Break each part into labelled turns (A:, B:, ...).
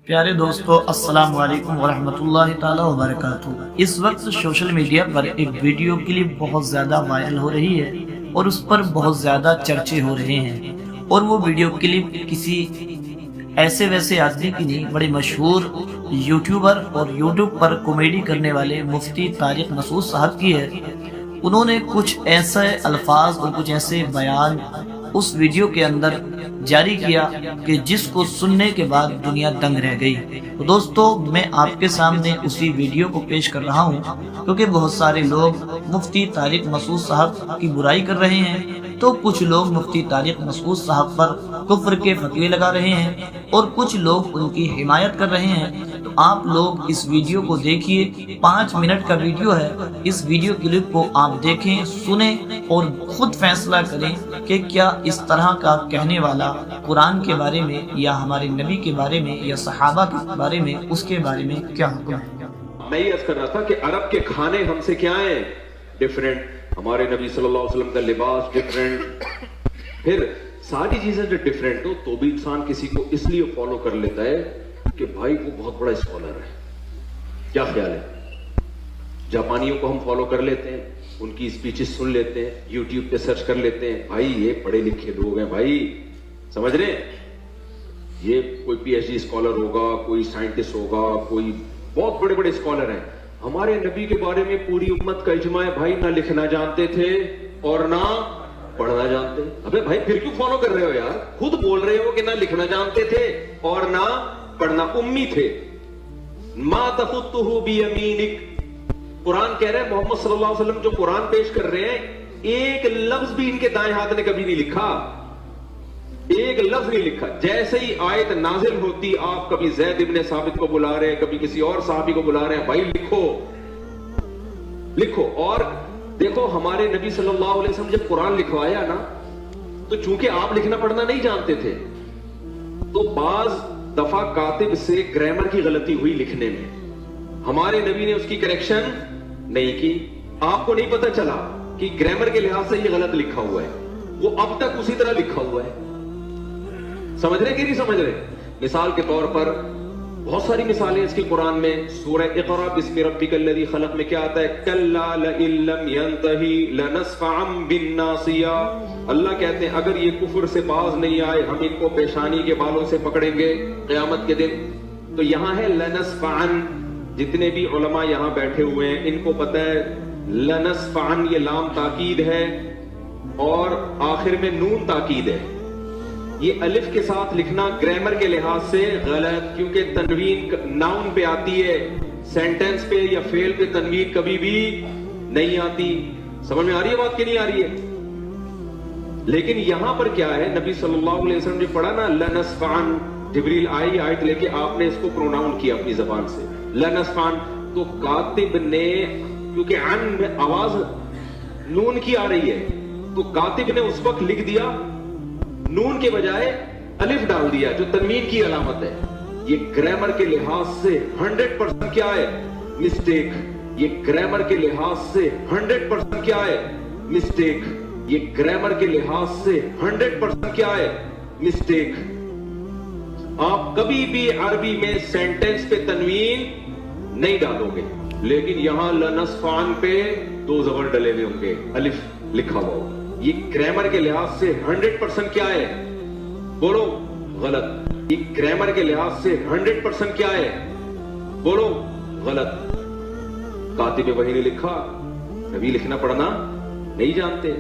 A: پیارے دوستو، السلام علیکم ورحمۃ اللہ تعالی وبرکاتہ۔ اس وقت سوشل میڈیا پر ایک ویڈیو کلپ بہت زیادہ وائرل ہو رہی ہے اور اس پر بہت زیادہ چرچے ہو رہے ہیں، اور وہ ویڈیو کلپ کسی ایسے ویسے آدمی کی نہیں، بڑے مشہور یوٹیوبر اور یوٹیوب پر کامیڈی کرنے والے مفتی طارق مسعود صاحب کی ہے۔ انہوں نے کچھ ایسے الفاظ اور کچھ ایسے بیان اس ویڈیو کے اندر جاری کیا کہ جس کو سننے کے بعد دنیا دنگ رہ گئی۔ تو دوستو، میں آپ کے سامنے اسی ویڈیو کو پیش کر رہا ہوں کیونکہ بہت سارے لوگ مفتی طارق مسعود صاحب کی برائی کر رہے ہیں، تو کچھ لوگ مفتی طارق مسعود صاحب پر کفر کے فتوے لگا رہے ہیں اور کچھ لوگ ان کی حمایت کر رہے ہیں۔ تو آپ لوگ اس ویڈیو کو دیکھیے، 5 منٹ کا ویڈیو ہے۔ اس ویڈیو کلپ کو آپ دیکھیں، سنیں اور خود فیصلہ کریں کہ کیا اس طرح کا کہنے والا قرآن کے بارے میں یا ہمارے نبی کے بارے میں یا صحابہ کے بارے میں، اس کے بارے میں کیا حکم ہے۔
B: میں یہ عرض کر رہا تھا کہ عرب کے کھانے ہم سے کیا ہیں؟ ڈیفرنٹ۔ ہمارے نبی صلی اللہ علیہ وسلم کا لباس ڈیفرنٹ، پھر ساری چیزیں جو ڈیفرنٹ ہو تو بھی انسان کسی کو اس لیے فالو کر لیتا ہے کہ بھائی وہ بہت بڑا اسکالر ہے۔ کیا خیال ہے؟ جاپانیوں کو ہم فالو کر لیتے ہیں، ان کی اسپیچز سن لیتے ہیں، یوٹیوب پہ سرچ کر لیتے ہیں، بھائی یہ پڑھے لکھے لوگ ہیں، بھائی سمجھ رہے ہیں، یہ کوئی پی ایچ ڈی اسکالر ہوگا، کوئی سائنٹسٹ ہوگا، کوئی بہت بڑے بڑے اسکالر ہیں۔ ہمارے نبی کے بارے میں پوری امت کا اجماع ہے، بھائی نہ لکھنا جانتے تھے اور نہ پڑھنا جانتے۔ ابے بھائی پھر کیوں فالو کر رہے ہو یار؟ خود بول رہے ہو کہ نہ لکھنا جانتے تھے اور نہ پڑھنا، امی تھے۔ ما تخطہ بیمینک، قرآن کہہ رہے ہیں محمد صلی اللہ علیہ وسلم جو قرآن پیش کر رہے ہیں، ایک لفظ بھی ان کے دائیں ہاتھ نے کبھی نہیں لکھا، ایک لفظ نہیں لکھا۔ جیسے ہی آیت نازل ہوتی، آپ کبھی زید ابن ثابت کو بلا رہے ہیں، کبھی کسی اور صحابی کو بلا رہے ہیں، بھائی لکھو لکھو۔ اور دیکھو ہمارے نبی صلی اللہ علیہ وسلم جب قرآن لکھوایا نا، تو چونکہ آپ لکھنا پڑھنا نہیں جانتے تھے، تو بعض دفعہ کاتب سے گرامر کی غلطی ہوئی لکھنے میں، ہمارے نبی نے اس کی کریکشن نہیں کی۔ آپ کو نہیں پتا چلا کہ گرامر کے لحاظ سے یہ غلط لکھا ہوا ہے، وہ اب تک اسی طرح لکھا ہوا ہے۔ سمجھ رہے کہ نہیں سمجھ رہے؟ مثال کے طور پر بہت ساری مثالیں اس کی قرآن میں، سورہ اقرا بسم ربک الذی خلق میں کیا آتا ہے؟ کلا لئن لم ینتہی لنصفعا بالناصیہ۔ اللہ کہتے ہیں اگر یہ کفر سے باز نہیں آئے، ہم ان کو پیشانی کے بالوں سے پکڑیں گے قیامت کے دن۔ تو یہاں ہے لنصفعا، جتنے بھی علماء یہاں بیٹھے ہوئے ہیں ان کو پتہ ہے لنصفعا یہ لام تاکید ہے اور آخر میں نون تاکید ہے۔ یہ الف کے ساتھ لکھنا گرامر کے لحاظ سے غلط، کیونکہ تنوین ناؤن پہ آتی ہے، سینٹنس پہ یا فعل پہ تنوین کبھی بھی نہیں آتی۔ سمجھ میں آ رہی ہے بات کہ نہیں آ رہی ہے؟ لیکن یہاں پر کیا ہے، نبی صلی اللہ علیہ وسلم نے پڑھا نا لنصفعن، جبریل آئی آیت لے کے آپ نے اس کو پروناؤن کیا اپنی زبان سے لنصفعن، تو کاتب نے کیونکہ عن میں آواز نون کی آ رہی ہے، تو کاتب نے اس وقت لکھ دیا نون کے بجائے الف ڈال دیا جو تنوین کی علامت ہے۔ یہ گرامر کے لحاظ سے 100% کیا ہے؟ مسٹیک۔ یہ گرامر کے لحاظ سے 100% کیا ہے؟ مسٹیک۔ یہ گرامر کے لحاظ سے 100% کیا ہے؟ مسٹیک۔ آپ کبھی بھی عربی میں سینٹنس پہ تنوین نہیں ڈالو گے، لیکن یہاں لنصفعن پہ 2 زبر ڈلے ہوئے ہوں گے، الف لکھا ہوا ہوگا۔ یہ گرامر کے لحاظ سے 100% کیا ہے؟ بولو غلط۔ یہ گرامر کے لحاظ سے 100% کیا ہے؟ بولو غلط۔ کاتب وحی نے لکھا، نبی لکھنا پڑھنا نہیں جانتے۔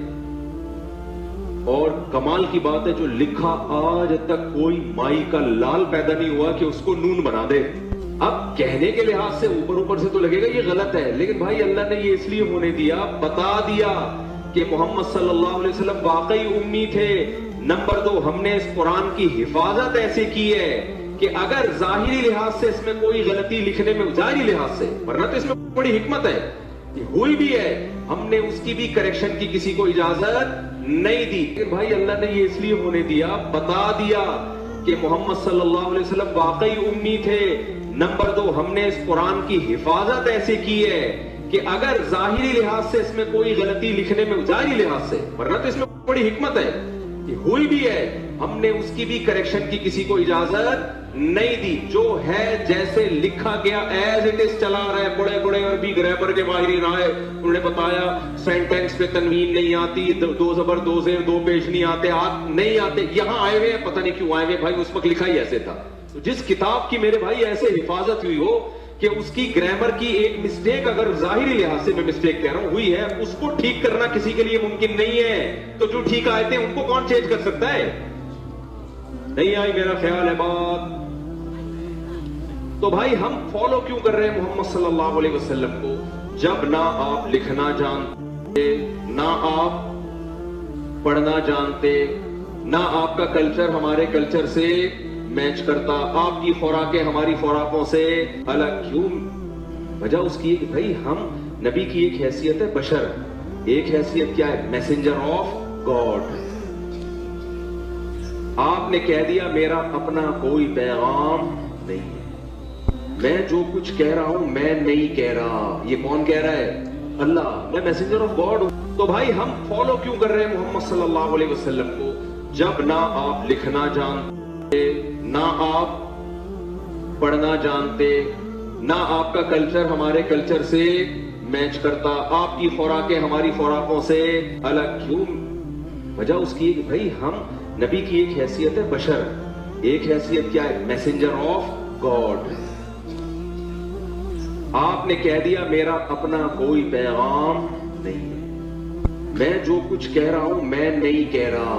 B: اور کمال کی بات ہے جو لکھا آج تک کوئی مائی کا لال پیدا نہیں ہوا کہ اس کو نون بنا دے۔ اب کہنے کے لحاظ سے اوپر سے تو لگے گا یہ غلط ہے، لیکن بھائی اللہ نے یہ اس لیے ہونے دیا، بتا دیا کہ محمد صلی اللہ علیہ وسلم واقعی امی تھے۔ نمبر 2، ہم نے اس قرآن کی حفاظت ایسے کی ہے کہ اگر ظاہری لحاظ سے اس میں کوئی غلطی لکھنے میں، ظاہری لحاظ سے، ورنہ تو اس میں بڑی حکمت ہے، ہوئی بھی ہے، ہم نے اس کی بھی کریکشن کی کسی کو اجازت نہیں دی۔ لیکن بھائی اللہ نے یہ اس لیے ہونے دیا، بتا دیا کہ محمد صلی اللہ علیہ وسلم واقعی امی تھے۔ نمبر 2، ہم نے اس قرآن کی حفاظت ایسے کی ہے کہ اگر ظاہری لحاظ سے اس میں کوئی غلطی لکھنے میں، ظاہری لحاظ سے، ورنہ تو اس میں بڑی حکمت ہے، ہوئی بھی ہے، ہم نے اس کی بھی کریکشن کی کسی کو اجازت نہیں دی, جو ہے جیسے لکھا گیا ایز اٹ از چلا رہا ہے. بڑے بڑے عربی گرامر کے ماہرین آئے, انہوں نے بتایا سینٹینس پہ تنوین نہیں آتی, دو زبر دو زیر دو پیش نہیں آتے, نہیں آتے. یہاں آئے ہوئے ہیں, پتہ نہیں کیوں آئے ہوئے بھائی, اس وقت لکھا ہی ایسے تھا. جس کتاب کی میرے بھائی ایسے حفاظت ہوئی ہو کہ اس کی گرامر کی ایک مسٹیک, اگر ظاہری لحاظ سے میں مسٹیک کہہ رہا ہوں, ہوئی ہے, اس کو ٹھیک کرنا کسی کے لیے ممکن نہیں ہے, تو جو ٹھیک آئے تھے ان کو کون چینج کر سکتا ہے؟ نہیں آئی میرا خیال ہے بات. تو بھائی ہم فالو کیوں کر رہے ہیں محمد صلی اللہ علیہ وسلم کو, جب نہ آپ لکھنا جانتے, نہ آپ پڑھنا جانتے, نہ آپ کا کلچر ہمارے کلچر سے میچ کرتا, آپ کی خوراکیں ہماری خوراکوں سے الگ. کیوں؟ وجہ اس کی کہ بھائی ہم, نبی کی ایک حیثیت ہے بشر, ایک حیثیت کیا ہے؟ Messenger of God. آپ نے کہہ دیا میرا اپنا کوئی پیغام نہیں ہے, میں جو کچھ کہہ رہا ہوں میں نہیں کہہ رہا. یہ کون کہہ رہا ہے؟ اللہ. میں میسنجر آف گاڈ ہوں. تو بھائی ہم فالو کیوں کر رہے ہیں محمد صلی اللہ علیہ وسلم کو, جب نہ آپ لکھنا جانتے, نہ آپ پڑھنا جانتے, نہ آپ کا کلچر ہمارے کلچر سے میچ کرتا, آپ کی خوراکیں ہماری خوراکوں سے الگ. کیوں؟ وجہ اس کی کہ بھائی ہم, نبی کی ایک حیثیت ہے بشر, ایک حیثیت کیا ہے؟ Messenger of God. آپ نے کہہ دیا میرا اپنا کوئی پیغام نہیں ہے, میں جو کچھ کہہ رہا ہوں میں نہیں کہہ رہا.